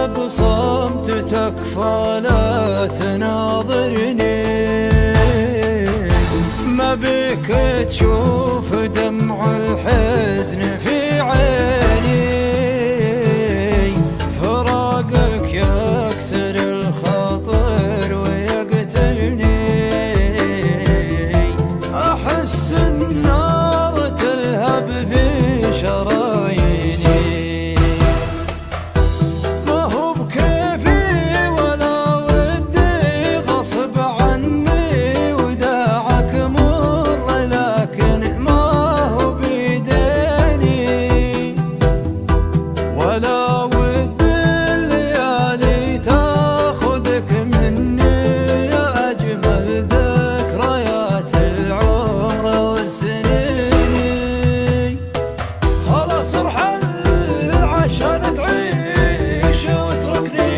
بصمتك فلا تناظرني، ما بك تشوف دمع الحزن في عيني، فراقك يكسر الخاطر ويقتلني، أحس النار تلهب في شراييني، ما هو بكيفي ولا ودي غصب عني وداعك مر، لكن ما هو بيديني، ولا ودي الليالي تاخذك مني، يا أجمل ذكريات العمر والسنين. خلاص ارحل عشان تعيش واتركني،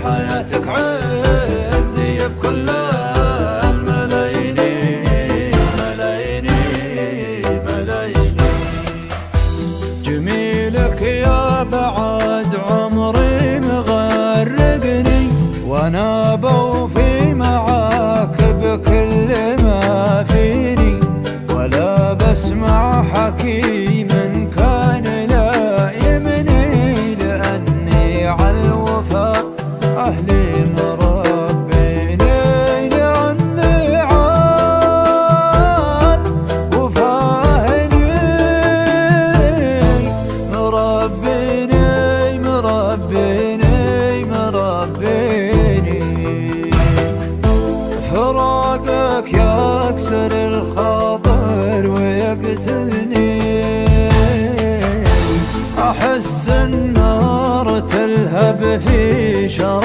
حياتك عندي بكل الملايين ملايين ملايين. جميلك يا بعد عمري مغرقني، وانا بوفي معاك بكل ما فيني، ولا بسمع حكي من كان لايمني، لاني عالوفا اهلي مربيني، لاني عالوفا اهلي مربيني مربيني مربيني. فراقك يكسر الخاطر ويقتلني، أحس النار تلهب في شراييني.